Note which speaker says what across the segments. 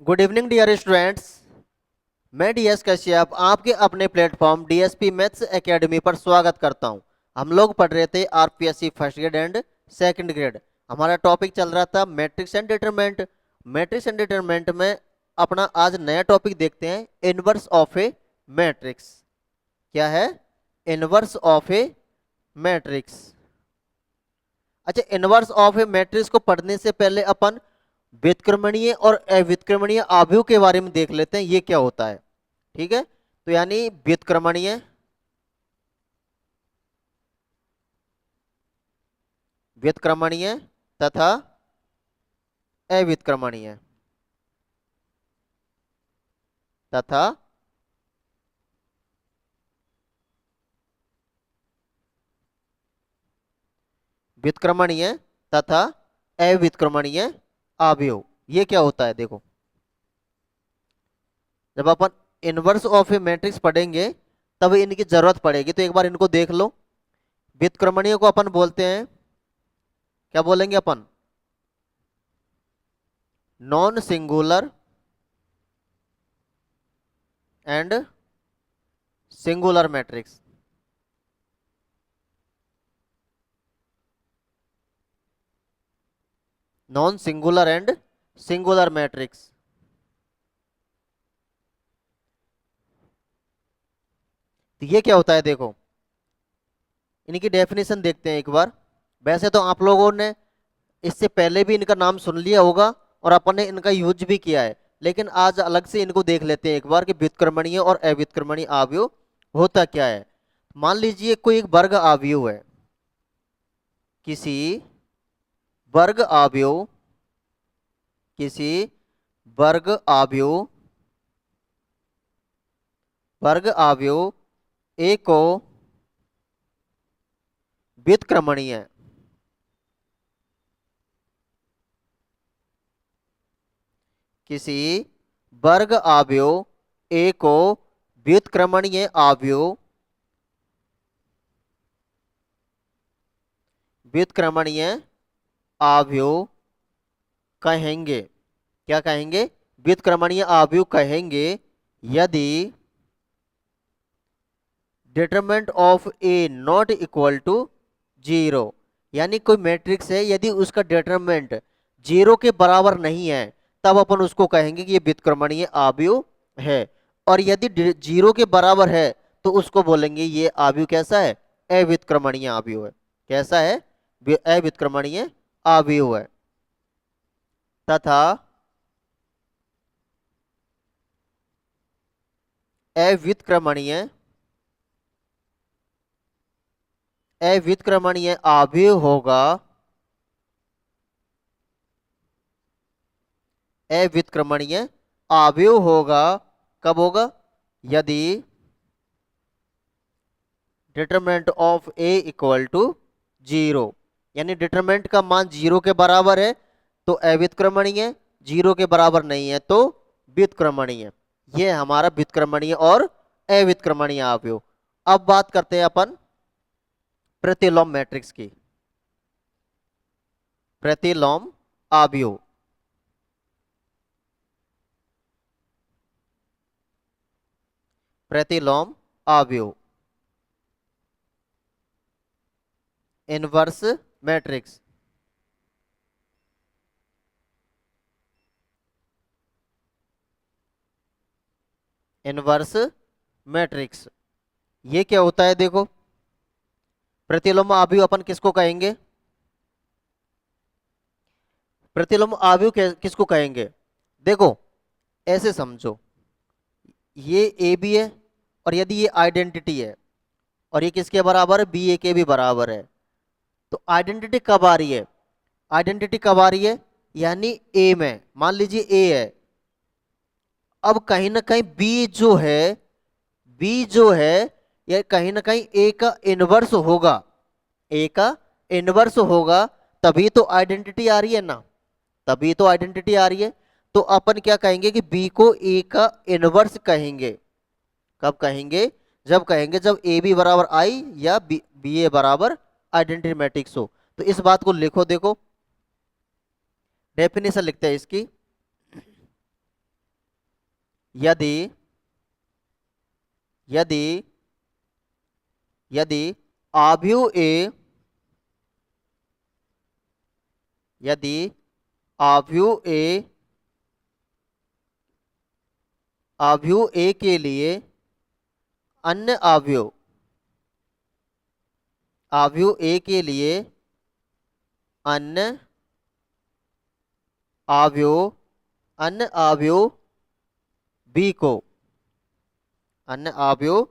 Speaker 1: Good evening dear students. मैं DS Kashyap आपके अपने प्लेटफॉर्म डीएसपी मैथ्स एकेडमी पर स्वागत करता हूं। हम लोग पढ़ रहे थे RPSC first grade and second grade. हमारा टॉपिक चल रहा था matrix and determinant. Matrix and determinant में अपना आज नया टॉपिक देखते हैं, इनवर्स ऑफ ए मैट्रिक्स। क्या है? Inverse of A matrix. अच्छा, इनवर्स ऑफ ए मैट्रिक्स को पढ़ने से पहले अपन व्युत्क्रमणीय और अव्युत्क्रमणीय आव्यूह के बारे में देख लेते हैं, ये क्या होता है। ठीक है, तो यानी व्युत्क्रमणीय, व्युत्क्रमणीय तथा अव्युत्क्रमणीय तथा व्युत्क्रमणीय तथा अव्युत्क्रमणीय आव्यूह, ये क्या होता है। देखो, जब अपन इनवर्स ऑफ ए मैट्रिक्स पढ़ेंगे तब इनकी जरूरत पड़ेगी, तो एक बार इनको देख लो। व्युत्क्रमणीय को अपन बोलते हैं, क्या बोलेंगे अपन? Non singular and singular matrix. Non singular and singular matrix. तो ये क्या होता है, देखो इनकी डेफिनेशन देखते हैं एक बार। वैसे तो आप लोगों ने इससे पहले भी इनका नाम सुन लिया होगा और अपन ने इनका यूज भी किया है, लेकिन आज अलग से इनको देख लेते हैं एक बार कि व्युत्क्रमणीय और अव्युत्क्रमणीय आव्यूह होता क्या है। मान लीजिए कोई एक वर्ग आव्यूह है, किसी वर्ग आव्यूह, किसी वर्ग आव्यूह, वर्ग आव्यूह ए को व्युत्क्रमणीय, किसी वर्ग आव्यूह ए को व्युत्क्रमणीय आव्यूह, व्युत्क्रमणीय आव्यूह कहेंगे। क्या कहेंगे? व्युत्क्रमणीय आव्यूह कहेंगे यदि determinant of A not equal to 0। यानी कोई मैट्रिक्स है, यदि उसका डिटरमिनेंट 0 के बराबर नहीं है तब अपन उसको कहेंगे कि ये व्युत्क्रमणीय आव्यूह है, और यदि 0 के बराबर है तो उसको बोलेंगे ये आव्यूह कैसा है? अव्युत्क्रमणीय आव्यूह है। कैसा है? अव्युत्क्रमणीय आव्यूह है। तथा अव्युत्क्रमणीय, अव्युत्क्रमणीय आव्यूह होगा, अव्युत्क्रमणीय आव्यूह होगा कब होगा? यदि determinant of A equal to 0। यानी डिटरमिनेंट का मान 0 के बराबर है तो अव्युत्क्रमणीय, 0 के बराबर नहीं है तो व्युत्क्रमणीय। ये हमारा व्युत्क्रमणीय और अव्युत्क्रमणीय आव्यूह। अब बात करते हैं अपन प्रतिलोम मैट्रिक्स की। प्रतिलोम आव्यूह, प्रतिलोम आव्यूह, इनवर्स मैट्रिक्स। इनवर्स मैट्रिक्स ये क्या होता है? देखो, प्रतिलोम आव्यूह अपन किसको कहेंगे? प्रतिलोम आव्यूह किसको कहेंगे? देखो, ऐसे समझो, ये ए बी है और यदि ये आइडेंटिटी है और ये किसके बराबर है? बी ए के भी बराबर है। तो आइडेंटिटी कब आ रही है? आइडेंटिटी कब आ रही है? यानी ए में, मान लीजिए ए है, अब कहीं ना कहीं बी जो है, बी जो है ये कहीं ना कहीं ए का इनवर्स होगा, ए का इनवर्स होगा, तभी तो आइडेंटिटी आ रही है ना, तभी तो आइडेंटिटी आ रही है। तो अपन क्या कहेंगे कि बी को ए का इनवर्स कहेंगे। कब कहेंगे? जब कहेंगे जब ए बी बराबर आई या बी ए बराबर आइडेंटिटी मैट्रिक्स हो। तो इस बात को लिखो, देखो डेफिनेशन लिखते हैं इसकी। यदि यदि यदि आव्यूह ए यदि आव्यूह ए आव्यूह ए के लिए अन्य आव्यूह ए के लिए अन्य आव्यूह बी को अन्य आव्यूह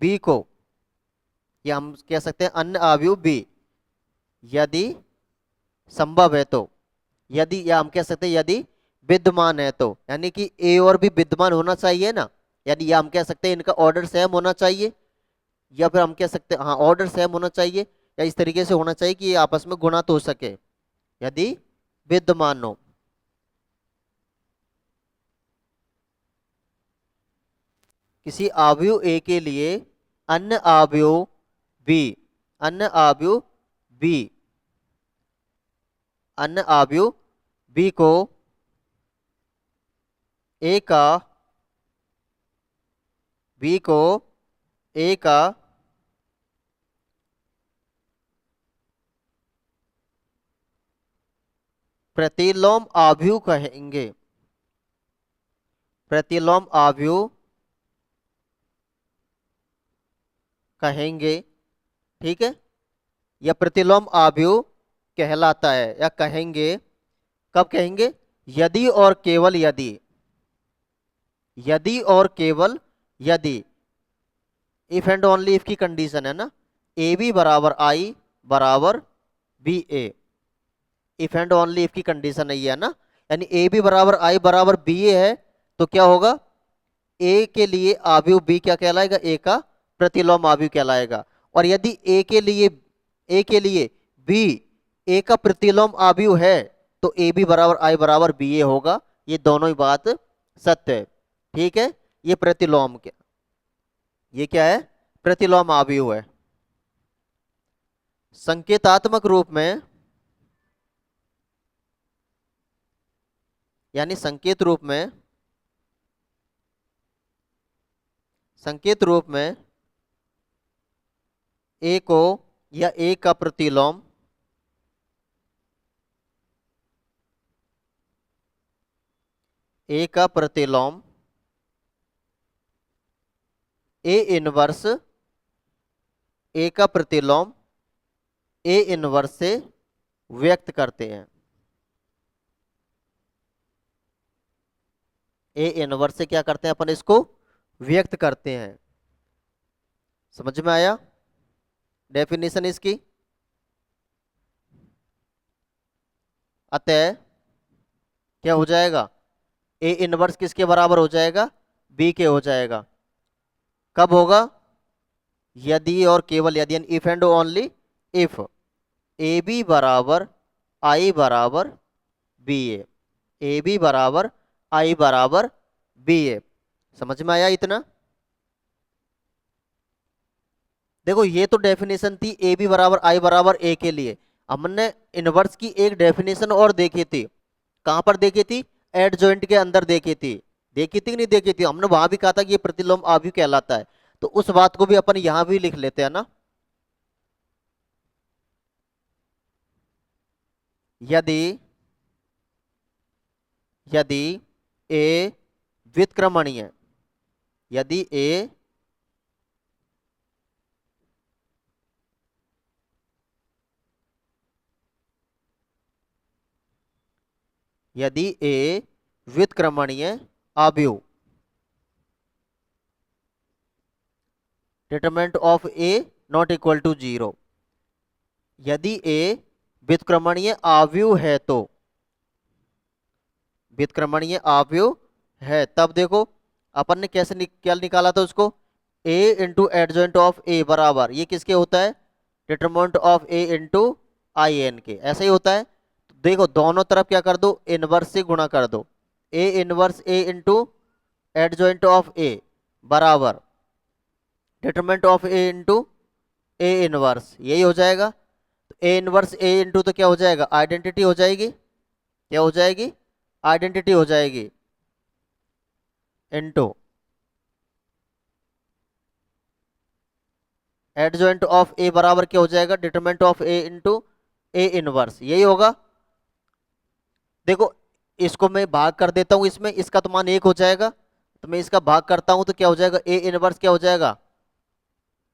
Speaker 1: बी को, या हम कह सकते हैं अन्य आव्यूह बी, यदि संभव है तो, यदि, या हम कह सकते हैं यदि विद्यमान है तो, यानी कि ए और बी विद्यमान होना चाहिए ना, यानी या हम कह सकते हैं इनका ऑर्डर सेम होना चाहिए, या फिर हम कह सकते हैं हाँ ऑर्डर सेम होना चाहिए, या इस तरीके से होना चाहिए कि ये आपस में गुणा तो हो सके यदि विद्यमान हो। किसी आव्यूह ए के लिए अन्य आव्यूह बी अन्य आव्यूह बी अन्य आव्यूह बी को ए का प्रतिलोम आव्यूह कहेंगे। प्रतिलोम आव्यूह कहेंगे, ठीक है, या प्रतिलोम आव्यूह कहलाता है, या कहेंगे। कब कहेंगे? यदि और केवल यदि, यदि और केवल यदि, इफ एंड ओनली इफ की कंडीशन है ना, ए बी बराबर आई बराबर B A, if and only if की कंडीशन है ये, है ना, यानी ए बी बराबर आई बराबर बी ए है, तो क्या होगा, ए के लिए आव्यूह बी क्या कहलाएगा, ए का प्रतिलोम आव्यूह कहलाएगा। और यदि ए के लिए बी ए का प्रतिलोम आव्यूह है तो ए बी बराबर आई बराबर बी ए होगा। ये दोनों ही बात सत्य है, ठीक है। ये प्रतिलोम क्या, ये क्या है, प्रतिलोम आव्यूह है। संकेतात्मक रूप में, यानी संकेत रूप में ए को या ए का प्रतिलोम ए इनवर्स ए का प्रतिलोम ए इनवर्स से व्यक्त करते हैं। ए इनवर्स से क्या करते हैं अपन, इसको व्यक्त करते हैं। समझ में आया डेफिनेशन इसकी? अतः क्या हो जाएगा, ए इनवर्स किसके बराबर हो जाएगा, बी के हो जाएगा। कब होगा, यदि और केवल यदि, if and only if A B बराबर आई बराबर बी ए बी बराबर आई बराबर बी ए। समझ में आया इतना? देखो ये तो डेफिनेशन थी ए बी बराबर आई बराबर ए के लिए। हमने इनवर्स की एक डेफिनेशन और देखी थी, कहां पर देखी थी, एडजॉइंट के अंदर देखी थी। देखी थी कि नहीं देखी थी? हमने वहां भी कहा था कि ये प्रतिलोम आव्यूह कहलाता है, तो उस बात को भी अपन यहां भी लिख लेते हैं ना। यदि यदि ए व्युत्क्रमणीय, यदि ए यदि ए व्युत्क्रमणीय आव्यूह, determinant of A not equal to 0, यदि ए व्युत्क्रमणीय आव्यूह है तो, व्युत्क्रमणीय आव्यूह है, तब देखो अपन ने कैसे क्या निकाला था उसको, A into adjoint of A बराबर, ये किसके होता है, determinant of A into I N के, ऐसा ही होता है। तो देखो दोनों तरफ क्या कर दो, इनवर्स से गुणा कर दो, A inverse A into adjoint of A बराबर determinant of A into A inverse, यही हो जाएगा। तो ए इनवर्स ए इंटू तो क्या हो जाएगा, आइडेंटिटी हो जाएगी, क्या हो जाएगी, आइडेंटिटी हो जाएगी। इंटू एडजॉइंट ऑफ ए बराबर क्या हो जाएगा, determinant of A into A inverse, यही होगा। देखो इसको मैं भाग कर देता हूं इसमें, इसका तो मान 1 हो जाएगा, तो मैं इसका भाग करता हूं तो क्या हो जाएगा, ए इनवर्स क्या हो जाएगा,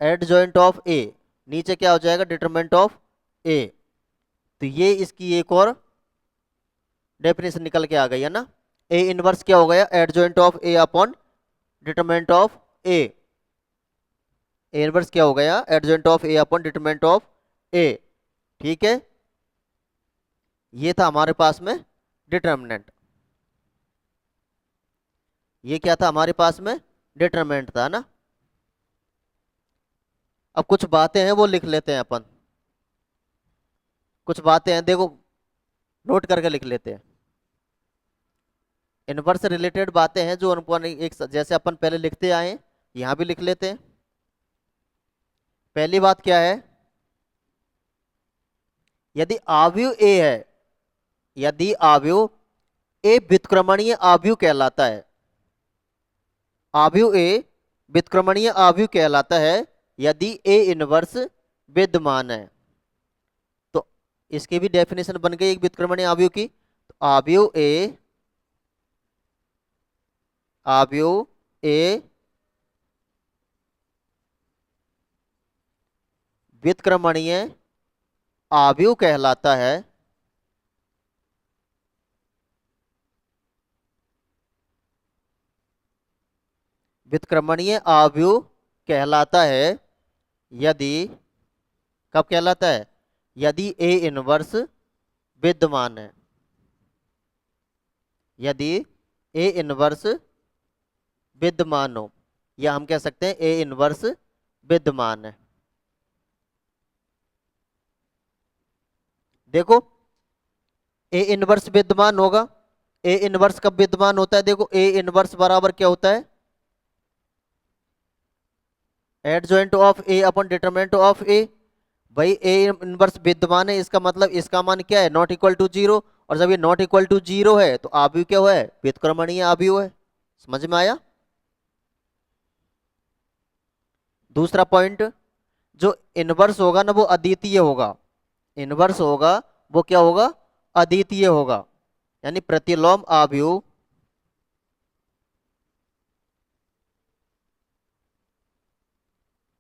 Speaker 1: एडजॉइंट ऑफ ए, नीचे क्या हो जाएगा, डिटरमिनेंट ऑफ ए। तो ये इसकी एक और डेफिनेशन निकल के आ गई है ना। ए इनवर्स क्या हो गया, adjoint of A upon determinant of A. A inverse क्या हो गया, adjoint of A upon determinant of A. ठीक है, ये था हमारे पास में डिटरमिनेंट, ये क्या था हमारे पास में, डिटरमिनेंट था ना। अब कुछ बातें हैं वो लिख लेते हैं अपन, कुछ बातें हैं देखो, नोट करके लिख लेते हैं। इनवर्स से रिलेटेड बातें हैं जो अपन एक जैसे अपन पहले लिखते आए हैं, यहां भी लिख लेते हैं। पहली बात क्या है, यदि आव्यूह ए है, यदि आव्यूह ए व्युत्क्रमणीय आव्यूह कहलाता है, आव्यूह ए व्युत्क्रमणीय आव्यूह कहलाता है यदि ए इनवर्स विद्यमान है। तो इसकी भी डेफिनेशन बन गई एक व्युत्क्रमणीय आव्यूह की। तो आव्यूह ए व्युत्क्रमणीय आव्यूह कहलाता है, व्युत्क्रमणीय आव्यूह कहलाता है यदि, कब कहलाता है, यदि ए इनवर्स विद्यमान है, यदि ए इनवर्स विद्यमान हो, या हम कह सकते हैं ए इनवर्स विद्यमान है। देखो ए इनवर्स विद्यमान होगा, ए इनवर्स कब विद्यमान होता है, देखो ए इनवर्स बराबर क्या होता है, adjoint of A upon determinant of A. भाई ए इनवर्स विद्यमान है, इसका मतलब इसका मान क्या है, नॉट इक्वल टू जीरो, और जब ये नॉट इक्वल टू जीरो है तो आव्यूह क्या हुआ है, व्युत्क्रमणीय आव्यूह है। समझ में आया। दूसरा पॉइंट, जो इनवर्स होगा ना वो अद्वितीय होगा, इनवर्स होगा वो क्या होगा, अद्वितीय होगा, यानी प्रतिलोम आव्यूह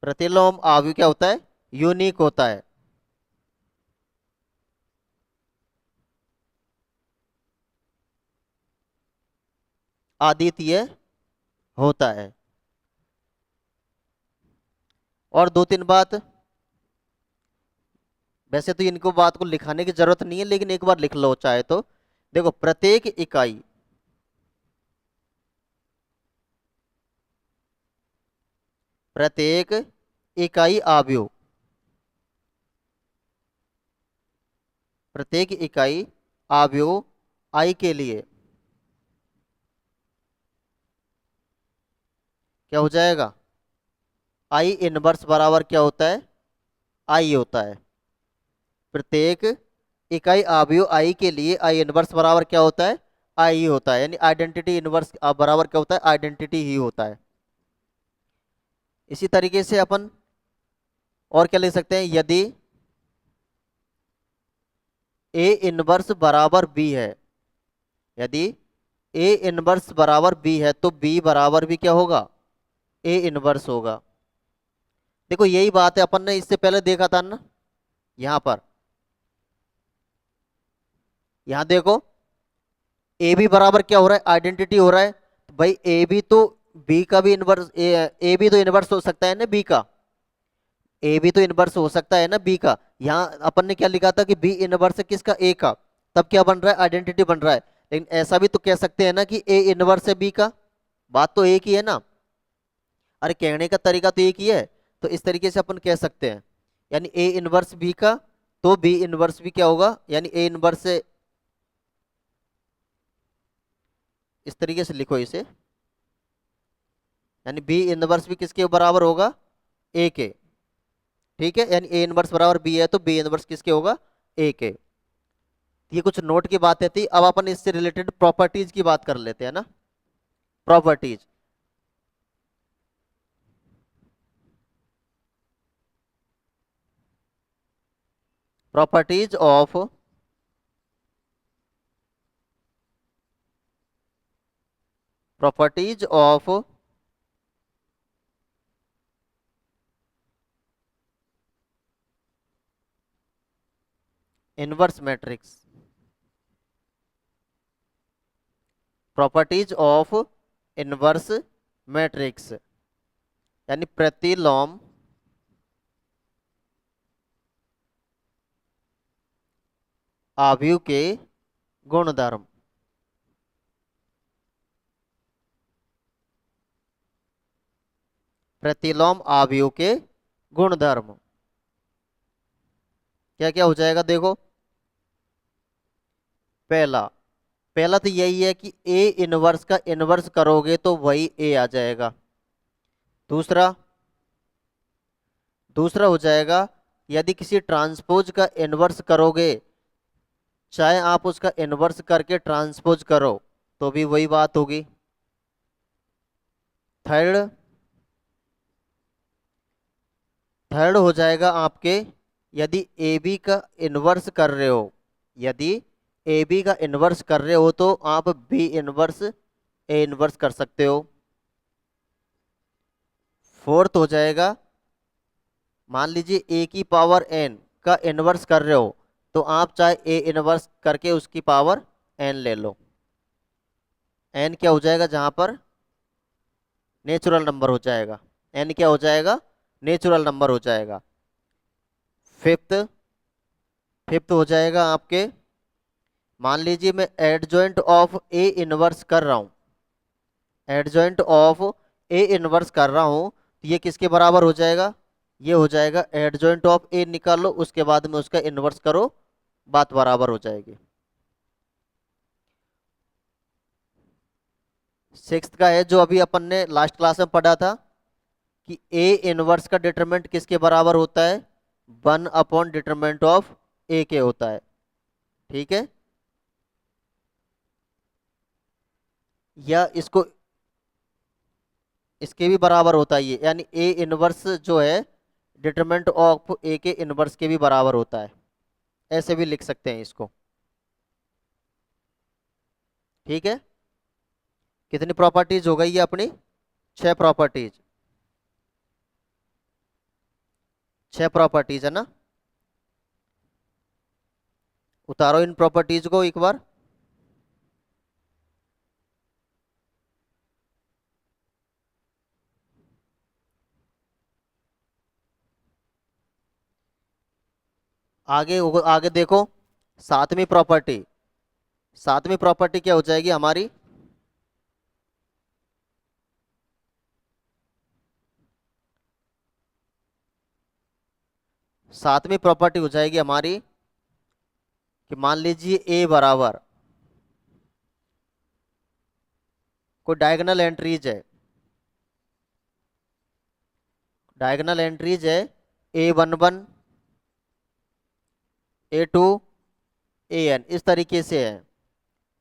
Speaker 1: प्रतिलोम आव्यूह क्या होता है, यूनिक होता है। अद्वितीय होता है। और दो तीन बात, वैसे तो इनको बात को लिखाने की जरूरत नहीं है, लेकिन एक बार लिख लो चाहे तो। देखो प्रत्येक इकाई, प्रत्येक इकाई आव्यूह, प्रत्येक इकाई आव्यूह आई के लिए क्या हो जाएगा, आई इनवर्स बराबर क्या होता है, आई होता है। प्रत्येक इकाई आव्यूह आई के लिए आई इनवर्स बराबर क्या होता है, आई होता है, यानी आइडेंटिटी इनवर्स बराबर क्या होता है, आइडेंटिटी ही होता है। इसी तरीके से अपन और क्या लिख सकते हैं, यदि ए इनवर्स बराबर बी है, यदि ए इनवर्स बराबर बी है तो बी बराबर भी क्या होगा, ए इनवर्स होगा। देखो यही बात है अपन ने इससे पहले देखा था ना, यहां पर, यहां देखो ए बी बराबर क्या हो रहा है, आइडेंटिटी हो रहा है। तो भाई ए बी तो बी का भी इनवर्स, ए बी तो इनवर्स हो सकता है ना बी का, ए भी तो इनवर्स हो सकता है ना बी का। यहाँ अपन ने क्या लिखा था कि बी इनवर्स है किसका, ए का, तब क्या बन रहा है, आइडेंटिटी बन रहा है। लेकिन ऐसा भी तो कह सकते हैं ना कि ए इनवर्स है बी का, बात तो एक ही है ना, अरे कहने का तरीका तो एक ही है। तो इस तरीके से अपन कह सकते हैं, यानी ए इनवर्स बी का, तो बी इनवर्स भी क्या होगा, यानी ए इनवर्स से, इस तरीके से लिखो इसे, यानी बी इनवर्स भी किसके बराबर होगा, ए के। ठीक है, यानी ए इनवर्स बराबर बी है तो बी इनवर्स किसके होगा, ए के। ये कुछ नोट की बातें थी, अब अपन इससे रिलेटेड प्रॉपर्टीज की बात कर लेते हैं ना। Properties. Properties of properties of inverse matrix. Properties of inverse matrix यानी प्रतिलोम आव्यूह के गुणधर्म। प्रतिलोम आव्यूह के गुणधर्म क्या क्या हो जाएगा देखो। पहला पहला तो यही है कि ए इनवर्स का इनवर्स करोगे तो वही ए आ जाएगा। दूसरा दूसरा हो जाएगा यदि किसी ट्रांसपोज का इनवर्स करोगे, चाहे आप उसका इनवर्स करके ट्रांसपोज करो तो भी वही बात होगी। थर्ड थर्ड हो जाएगा आपके यदि ए बी का इनवर्स कर रहे हो, यदि ए बी का इनवर्स कर रहे हो तो आप बी इनवर्स ए इनवर्स कर सकते हो। फोर्थ हो जाएगा मान लीजिए ए की पावर एन का इनवर्स कर रहे हो तो आप चाहे ए इनवर्स करके उसकी पावर एन ले लो। एन क्या हो जाएगा जहां पर नेचुरल नंबर हो जाएगा, एन क्या हो जाएगा नेचुरल नंबर हो जाएगा। फिफ्थ फिफ्थ हो जाएगा आपके मान लीजिए मैं एडजॉइंट ऑफ ए इनवर्स कर रहा हूं, एडजॉइंट ऑफ ए इनवर्स कर रहा हूं तो ये किसके बराबर हो जाएगा, ये हो जाएगा एडजॉइंट ऑफ ए निकालो उसके बाद में उसका इनवर्स करो, बात बराबर हो जाएगी। सिक्स्थ का है जो अभी अपन ने लास्ट क्लास में पढ़ा था कि ए इनवर्स का डिटरमिनेंट किसके बराबर होता है, 1 अपॉन डिटरमिनेंट ऑफ ए के होता है। ठीक है, या इसको इसके भी बराबर होता है ये, यानी ए इनवर्स जो है डिटरमिनेंट ऑफ ए के इनवर्स के भी बराबर होता है, ऐसे भी लिख सकते हैं इसको। ठीक है, कितनी प्रॉपर्टीज हो गई ये अपनी, 6 प्रॉपर्टीज, 6 प्रॉपर्टीज है ना। उतारो इन प्रॉपर्टीज को एक बार। आगे आगे देखो, सातवीं प्रॉपर्टी, सातवीं प्रॉपर्टी क्या हो जाएगी हमारी, सातवीं प्रॉपर्टी हो जाएगी हमारी कि मान लीजिए ए बराबर कोई डायगोनल एंट्रीज है, डायगोनल एंट्रीज है A11 A2 AN इस तरीके से है,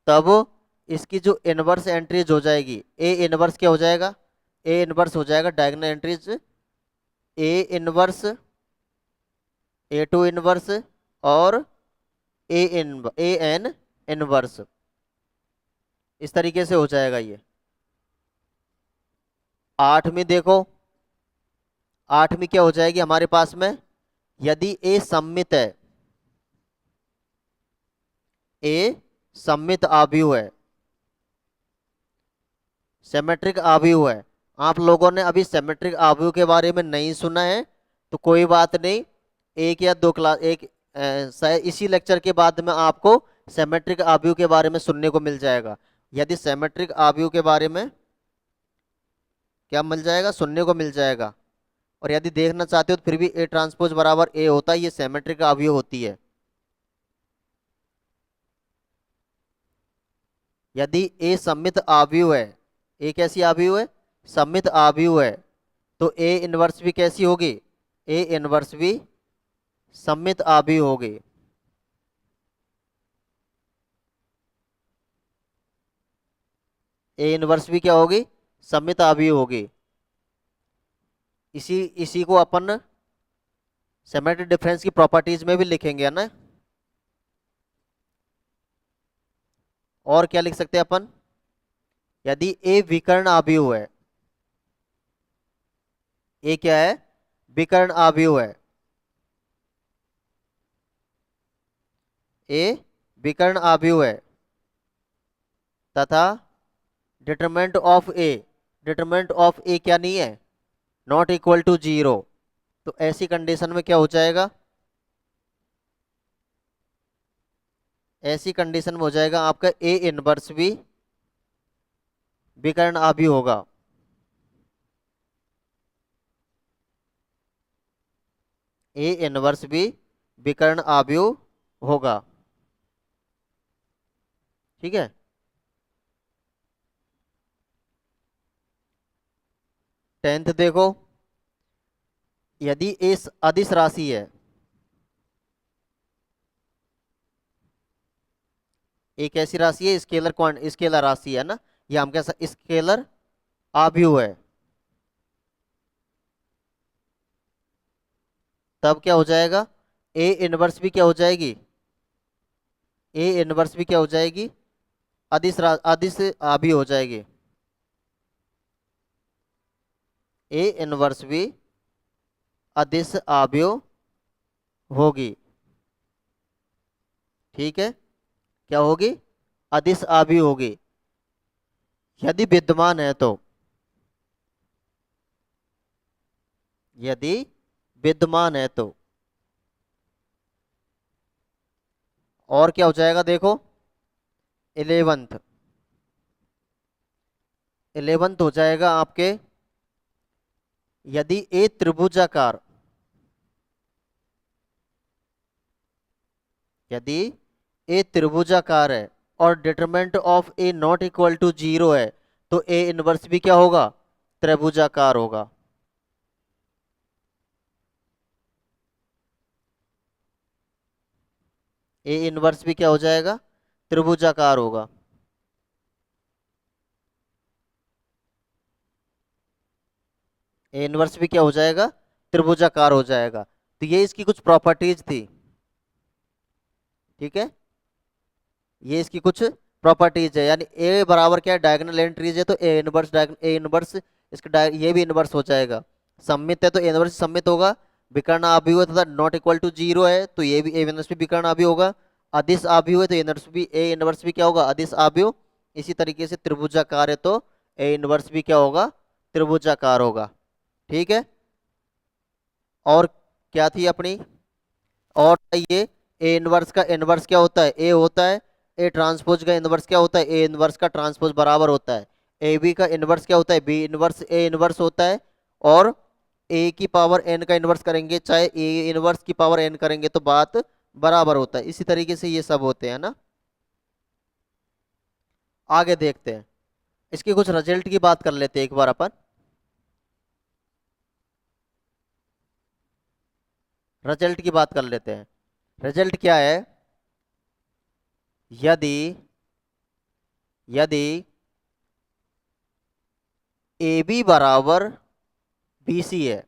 Speaker 1: तब इसकी जो इनवर्स एंट्रीज हो जाएगी ए इनवर्स क्या हो जाएगा, ए इनवर्स हो जाएगा diagonal entries A inverse A2 inverse और ए एन इनवर्स, इस तरीके से हो जाएगा ये। आठवीं देखो, आठवीं क्या हो जाएगी हमारे पास में, यदि ए सममित है, ए सममित आव्यूह है, सिमेट्रिक आव्यूह है। आप लोगों ने अभी सिमेट्रिक आव्यूह के बारे में नहीं सुना है तो कोई बात नहीं, एक या दो क्लास एक शायद इसी लेक्चर के बाद में आपको सिमेट्रिक आव्यूह के बारे में सुनने को मिल जाएगा। यदि सिमेट्रिक आव्यूह के बारे में क्या मिल जाएगा, सुनने को मिल जाएगा। और यदि देखना चाहते हो तो फिर भी ए ट्रांसपोज बराबर ए होता है, ये सिमेट्रिक आव्यूह होती है। यदि ए सममित आव्यूह है, ए कैसी आव्यूह है, सममित आव्यूह है, तो ए इनवर्स भी कैसी होगी, ए इनवर्स भी सममित आव्यूह होगी। ए इनवर्स भी क्या होगी, सममित अवयवी होगी। इसी इसी को अपन सिमेट्रिक डिफरेंस की प्रॉपर्टीज में भी लिखेंगे, है ना। और क्या लिख सकते हैं अपन, यदि ए विकर्ण अवयव है, ए क्या है, विकर्ण अवयव है, ए विकर्ण अवयव है तथा डिटरमिनेंट ऑफ ए क्या नहीं है, नॉट इक्वल टू जीरो, तो ऐसी कंडीशन में क्या हो जाएगा, ऐसी कंडीशन में हो जाएगा आपका ए इनवर्स भी विकर्ण अवयव होगा। ए इनवर्स भी विकर्ण अवयव होगा। ठीक है। टेंथ देखो, यदि ए अदिश राशि है, एक ऐसी राशि है, स्केलर राशि है ना, ये हम क्या स्केलर अवयव है, तब क्या हो जाएगा, ए इनवर्स भी क्या हो जाएगी, ए इनवर्स भी क्या हो जाएगी, अदिश अवयव हो जाएगी। ए इनवर्स भी अदिश अवयव होगी। ठीक है, क्या होगी, अदिश अवयव होगी, यदि विद्यमान है तो, यदि विद्यमान है तो। और क्या हो जाएगा देखो, इलेवंथ, इलेवंथ हो जाएगा आपके, यदि ए त्रिभुजाकार, यदि ए त्रिभुजाकार है और determinant of A not equal to zero है, तो ए इनवर्स भी क्या होगा, त्रिभुजाकार होगा। ए इनवर्स भी क्या हो जाएगा, त्रिभुजाकार होगा। ए इनवर्स भी क्या हो जाएगा, त्रिभुजाकार हो जाएगा। तो ये इसकी कुछ प्रॉपर्टीज थी। ठीक है, ये इसकी कुछ प्रॉपर्टीज है, यानी ए बराबर क्या है, डायगोनल एंट्रीज है, तो ए इनवर्स इसका ये भी इनवर्स हो जाएगा। सममित है तो ए इनवर्स सममित होगा। विकर्ण अवयव है तथा नॉट इक्वल टू जीरो है, तो ये भी ए इनवर्स भी विकर्ण अवयव होगा। अदिश अवयव है तो ए इनवर्स भी क्या होगा, अदिश अवयव। इसी तरीके से त्रिभुजाकार है तो ए इनवर्स भी क्या होगा, त्रिभुजाकार होगा। ठीक है। और क्या थी अपनी, और ये ए इनवर्स का इनवर्स क्या होता है, ए होता है। ए ट्रांसपोज का इनवर्स क्या होता है, ए इनवर्स का ट्रांसपोज बराबर होता है। ए बी का इनवर्स क्या होता है, बी इनवर्स ए इनवर्स होता है। और ए की पावर एन का इनवर्स करेंगे, चाहे ए इनवर्स की पावर एन करेंगे तो बात बराबर होता है। इसी तरीके से ये सब होते हैं ना। आगे देखते हैं, इसके कुछ रिजल्ट की बात कर लेते हैं एक बार अपन। रिजल्ट की बात कर लेते हैं। रिजल्ट क्या है, यदि यदि ए बी बराबर बी सी है,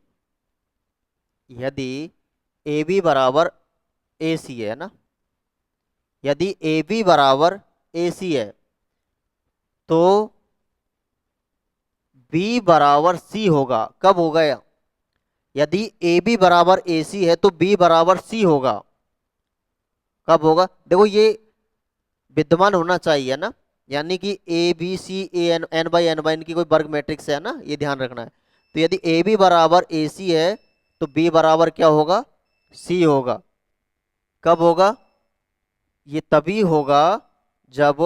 Speaker 1: यदि ए बी बराबर ए सी है ना, यदि ए बी बराबर ए सी है तो बी बराबर सी होगा। कब होगा, यदि ए बी बराबर ए सी है तो बी बराबर सी होगा। कब होगा, देखो ये विद्यमान होना चाहिए ना, यानी कि A B C A N N by N by इनकी कोई वर्ग मैट्रिक्स है ना, ये ध्यान रखना है। तो यदि ए बी बराबर ए सी है तो बी बराबर क्या होगा, सी होगा। कब होगा, ये तभी होगा जब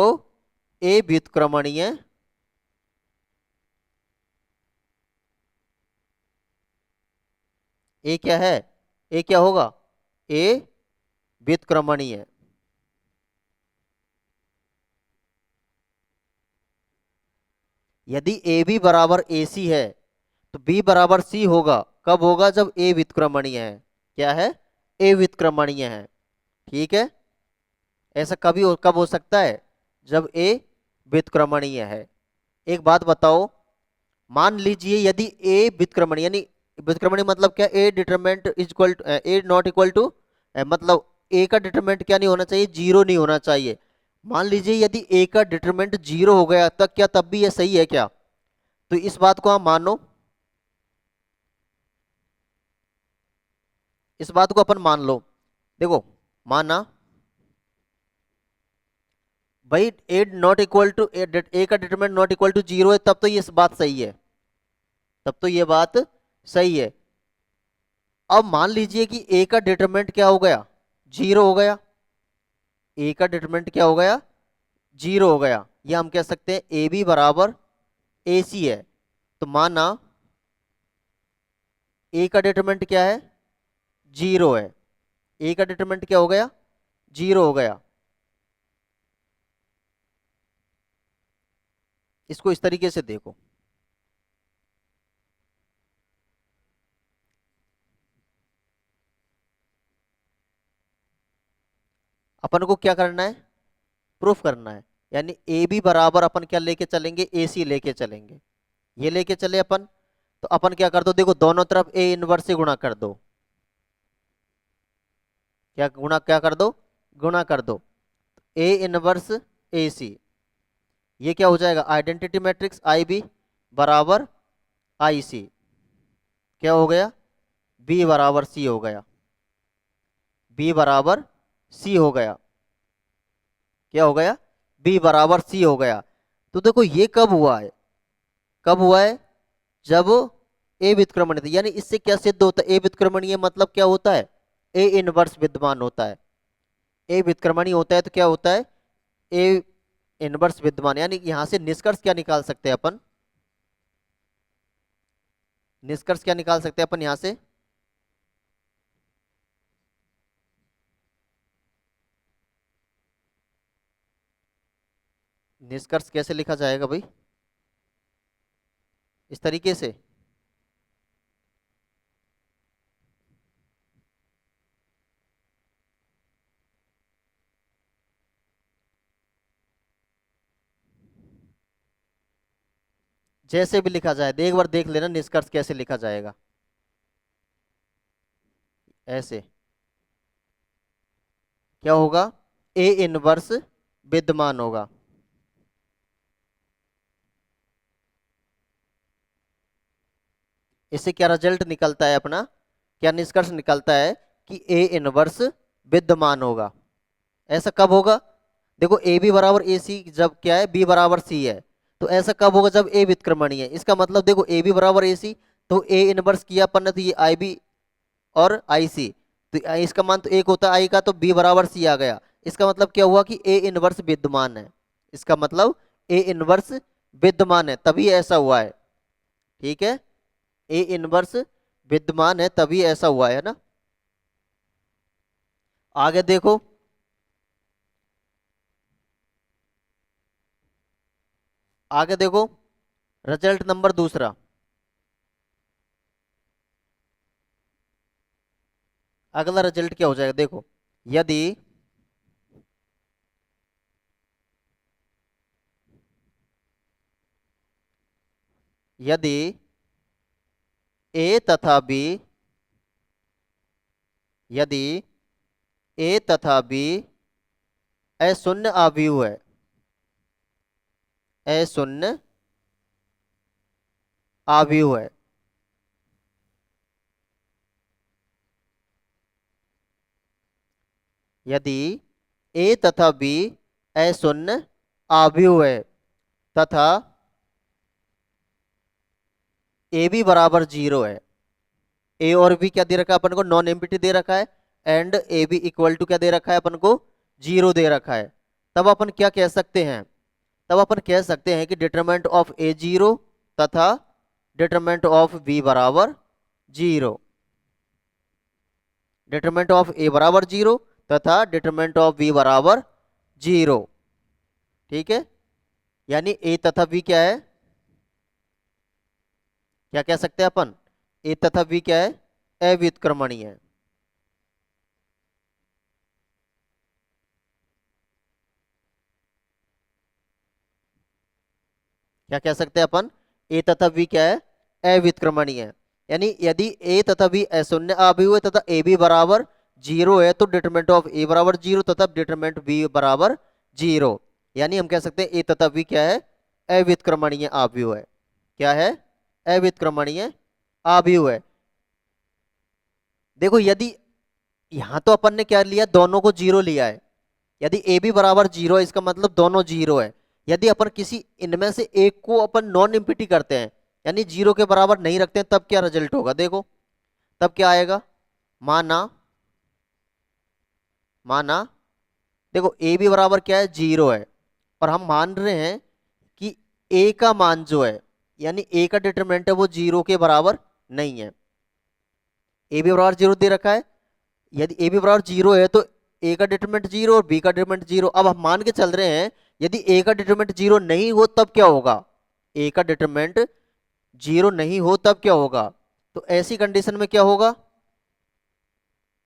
Speaker 1: ए व्युत्क्रमणीय, ए क्या है, ए क्या होगा, ए व्युत्क्रमणीय। यदि ए बी बराबर ए सी है तो बी बराबर सी होगा। कब होगा, जब ए व्युत्क्रमणीय है। क्या है, ए व्युत्क्रमणीय है। ठीक है, ऐसा कब हो सकता है, जब ए व्युत्क्रमणीय है। एक बात बताओ, मान लीजिए यदि ए व्युत्क्रमण यानी व्युत्क्रमण मतलब क्या, A determinant is equal to A not equal to, मतलब ए का डिटरमिनेंट क्या नहीं होना चाहिए, जीरो नहीं होना चाहिए। मान लीजिए यदि ए का डिटरमिनेंट जीरो हो गया तब क्या, तब भी ये सही है क्या? तो इस बात को आप मानो, इस बात को अपन मान लो। देखो, माना भाई A not equal to A का determinant not equal to zero है, तब तो ये बात सही है, तब तो ये बात सही है। अब मान लीजिए कि ए का डिटरमिनेंट क्या हो गया, जीरो हो गया। ए का डिटरमिनेंट क्या हो गया, जीरो हो गया। ये हम कह सकते हैं ए बी बराबर ए सी है। तो माना ए का डिटरमिनेंट क्या है, जीरो है। ए का डिटरमिनेंट क्या हो गया, जीरो हो गया। इसको इस तरीके से देखो, अपन को क्या करना है, प्रूफ करना है। यानी ए बी बराबर अपन क्या लेके चलेंगे, ए सी लेके चलेंगे। ये लेके चले अपन, तो अपन क्या कर दो, देखो दोनों तरफ ए इनवर्स से गुणा कर दो। क्या गुणा, क्या कर दो, गुणा कर दो। ए इनवर्स ए सी, ये क्या हो जाएगा, आइडेंटिटी मैट्रिक्स आई बी बराबर आई सी। क्या हो गया, बी बराबर सी हो गया, बी बराबर सी हो गया। क्या हो गया, बी बराबर सी हो गया। तो देखो ये कब हुआ है, कब हुआ है, जब ए व्युत्क्रमणीय था। यानी इससे क्या सिद्ध होता है, ए व्युत्क्रमणीय मतलब क्या होता है, ए इनवर्स विद्यमान होता है। ए व्युत्क्रमणीय होता है तो क्या होता है, ए इनवर्स विद्यमान। यानी यहां से निष्कर्ष क्या निकाल सकते हैं अपन, निष्कर्ष क्या निकाल सकते हैं अपन यहां से, निष्कर्ष कैसे लिखा जाएगा भाई, इस तरीके से। जैसे भी लिखा जाए, एक बार देख लेना निष्कर्ष कैसे लिखा जाएगा। ऐसे क्या होगा, ए इनवर्स विद्यमान होगा। इससे क्या रिजल्ट निकलता है अपना, क्या निष्कर्ष निकलता है कि ए इनवर्स विद्यमान होगा। ऐसा कब होगा, देखो ए बी बराबर ए सी जब क्या है, बी बराबर सी है। तो ऐसा कब होगा, जब ए व्युत्क्रमणीय है। इसका मतलब देखो ए बी बराबर ए सी, तो ए इनवर्स किया अपन ने, तो ये आई बी और आई सी। तो इसका मान तो एक होता है आई का, तो बी बराबर सी आ गया। इसका मतलब क्या हुआ कि ए इनवर्स विद्यमान है। इसका मतलब ए इनवर्स विद्यमान है, तभी ऐसा हुआ है। ठीक है, ए इनवर्स विद्यमान है तभी ऐसा हुआ है ना। आगे देखो, आगे देखो, रिजल्ट नंबर दूसरा। अगला रिजल्ट क्या हो जाएगा, देखो, यदि यदि ए तथा बी, यदि ए तथा बी अशून्य आव्यूह है, अशून्य आव्यूह है। यदि ए तथा बी अशून्य आव्यूह है तथा ए बी बराबर जीरो है। ए और बी क्या दे रखा है अपन को, नॉन एम्प्टी दे रखा है। And A B equal to क्या दे रखा है अपन को, जीरो दे रखा है। तब अपन क्या कह सकते हैं, तब अपन कह सकते हैं कि डिटरमिनेंट ऑफ ए जीरो तथा डिटरमिनेंट ऑफ बी बराबर जीरो। डिटरमिनेंट ऑफ ए बराबर जीरो तथा डिटरमिनेंट ऑफ बी बराबर जीरो। ठीक है, यानी ए तथा बी क्या है, क्या कह सकते हैं अपन, ए तथा बी क्या है, अव्युत्क्रमणीय है। क्या कह सकते हैं अपन, ए तथा बी क्या है, अव्युत्क्रमणीय है। यानी यदि ए तथा बी अशून्य अवयव है तथा ए बी बराबर जीरो है तो डिटरमिनेंट ऑफ ए बराबर जीरो तथा डिटरमिनेंट बी बराबर जीरो। यानी हम कह सकते हैं ए तथा बी क्या है, अव्युत्क्रमणीय अवयव है। क्या है, अव्युत्क्रमणीय अवयव है। देखो यदि यहां तो अपन ने क्या लिया, दोनों को जीरो लिया है। यदि ए बी बराबर जीरो है इसका मतलब दोनों जीरो है। यदि अपन किसी इनमें से एक को अपन नॉन इम्पिटी करते हैं यानी जीरो के बराबर नहीं रखते हैं तब क्या रिजल्ट होगा, देखो तब क्या आएगा, माना माना देखो ए बी बराबर क्या है, जीरो है, और हम मान रहे हैं कि ए का मान जो है यानी ए का डिटरमिनेंट है वो जीरो के बराबर नहीं है। ए बी बराबर जीरो दे रखा है, यदि ए बी बराबर जीरो है तो ए का डिटरमिनेंट जीरो और बी का डिटरमिनेंट जीरो। अब हम मान के चल रहे हैं यदि ए का डिटरमिनेंट जीरो नहीं हो तब क्या होगा, ए का डिटरमिनेंट जीरो नहीं हो तब क्या होगा, तो ऐसी कंडीशन में क्या होगा,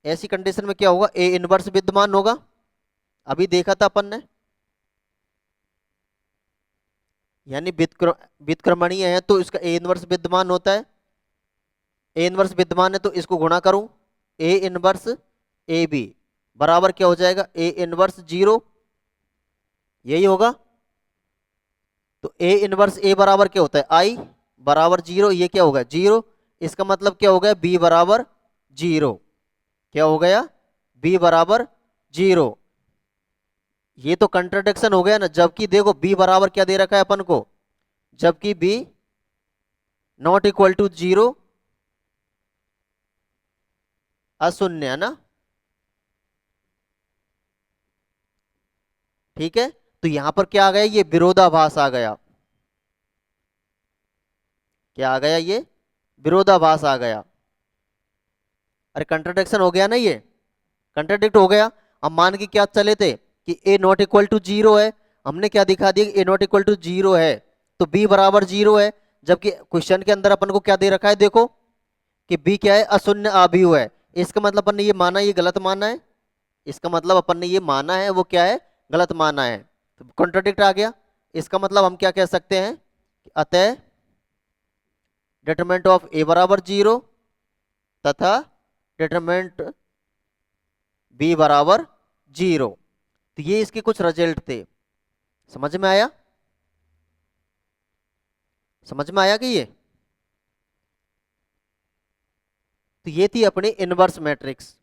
Speaker 1: ऐसी कंडीशन में क्या होगा, ए इनवर्स विद्यमान होगा। अभी देखा था अपन ने, यानी व्युत्क्रमणीय है तो इसका ए इनवर्स विद्यमान होता है। ए इनवर्स विद्यमान है तो इसको गुणा करूं, ए इनवर्स ए बी बराबर क्या हो जाएगा, ए इनवर्स जीरो, यही होगा। तो ए इनवर्स ए बराबर क्या होता है, आई बराबर जीरो, ये क्या होगा जीरो। इसका मतलब क्या हो गया, बी बराबर जीरो। क्या हो गया, बी बराबर जीरो। ये तो कंट्राडिक्शन हो गया ना, जबकि देखो बी बराबर क्या दे रखा है अपन को, जबकि B not equal to zero, अशून्य है ना। ठीक है, तो यहां पर क्या आ गया, ये विरोधाभास आ गया। क्या आ गया, ये विरोधाभास आ गया। अरे कंट्राडिक्शन हो गया ना, ये कंट्राडिक्ट हो गया। हम मान के क्या चले थे कि ए नॉट इक्वल टू जीरो है, हमने क्या दिखा दिया कि ए नॉट इक्वल टू जीरो है तो बी बराबर जीरो है, जबकि क्वेश्चन के अंदर अपन को क्या दे रखा है, देखो कि बी क्या है, अशून्य अवयव है। इसका मतलब अपन ने ये माना, ये गलत माना है। इसका मतलब अपन ने ये माना है वो क्या है, गलत माना है, तो कॉन्ट्राडिक्ट आ गया। इसका मतलब हम क्या कह सकते हैं, अतः डिटरमिनेंट ऑफ ए बराबर जीरो तथा डिटरमिनेंट बी बराबर जीरो। तो ये इसके कुछ रिजल्ट थे, समझ में आया, समझ में आया कि ये, तो ये थी अपनी इनवर्स मैट्रिक्स।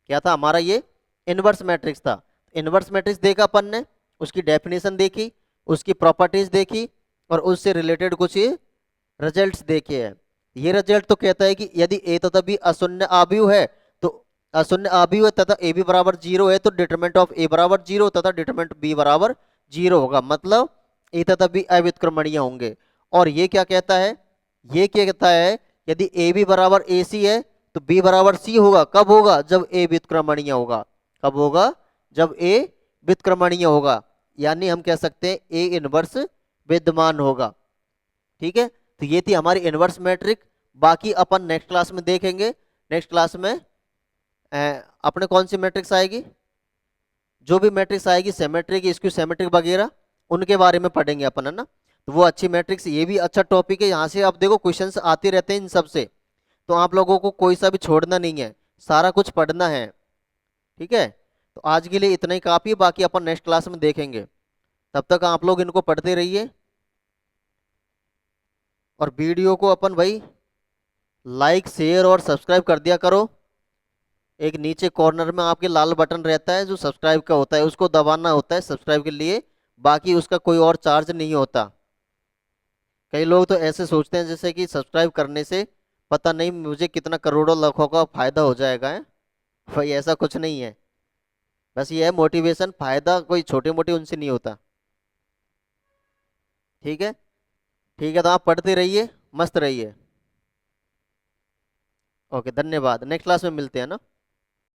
Speaker 1: क्या था हमारा, ये इनवर्स मैट्रिक्स था। इनवर्स मैट्रिक्स देखा अपन ने, उसकी डेफिनेशन देखी, उसकी प्रॉपर्टीज देखी, और उससे रिलेटेड कुछ रिजल्ट्स देखे हैं। ये रिजल्ट तो कहता है कि यदि ए तथा बी अशून्य अवयव है तो अशून्य अवयव है तथा ए बी बराबर जीरो है तो डिटरमिनेंट ऑफ ए बराबर जीरो तथा डिटरमिनेंट बी बराबर जीरो होगा, मतलब ए तथा बी अव्युत्क्रमणीय होंगे। और ये क्या कहता है, ये क्या कहता है, यदि ए बी बराबर ए सी है तो बी बराबर सी होगा, कब होगा, जब ए व्युत्क्रमणीय होगा। कब होगा, जब ए व्युत्क्रमणीय होगा, यानी हम कह सकते हैं ए इनवर्स विद्यमान होगा। ठीक है, तो ये थी हमारी इनवर्स मैट्रिक। बाकी अपन नेक्स्ट क्लास में देखेंगे। नेक्स्ट क्लास में अपने कौन सी मैट्रिक्स आएगी, जो भी मैट्रिक्स आएगी सिमेट्रिक स्क्यू सिमेट्रिक वगैरह उनके बारे में पढ़ेंगे अपन, है ना। तो वो अच्छी मैट्रिक्स, ये भी अच्छा टॉपिक है, यहाँ से आप देखो क्वेश्चंस आते रहते हैं इन सब से, तो आप लोगों को कोई सा भी छोड़ना नहीं है, सारा कुछ पढ़ना है। ठीक है, तो आज के लिए इतना ही काफ़ी है, बाकी अपन नेक्स्ट क्लास में देखेंगे। तब तक आप लोग इनको पढ़ते रहिए, और वीडियो को अपन भाई लाइक शेयर और सब्सक्राइब कर दिया करो। एक नीचे कॉर्नर में आपके लाल बटन रहता है जो सब्सक्राइब का होता है, उसको दबाना होता है सब्सक्राइब के लिए, बाकी उसका कोई और चार्ज नहीं होता। कई लोग तो ऐसे सोचते हैं जैसे कि सब्सक्राइब करने से पता नहीं मुझे कितना करोड़ों लाखों का फायदा हो जाएगा है। भाई ऐसा कुछ नहीं है, बस ये है मोटिवेशन, फायदा कोई छोटे मोटे उनसे नहीं होता। ठीक है, ठीक है, तो आप पढ़ते रहिए, मस्त रहिए। ओके, धन्यवाद, नेक्स्ट क्लास में मिलते हैं ना।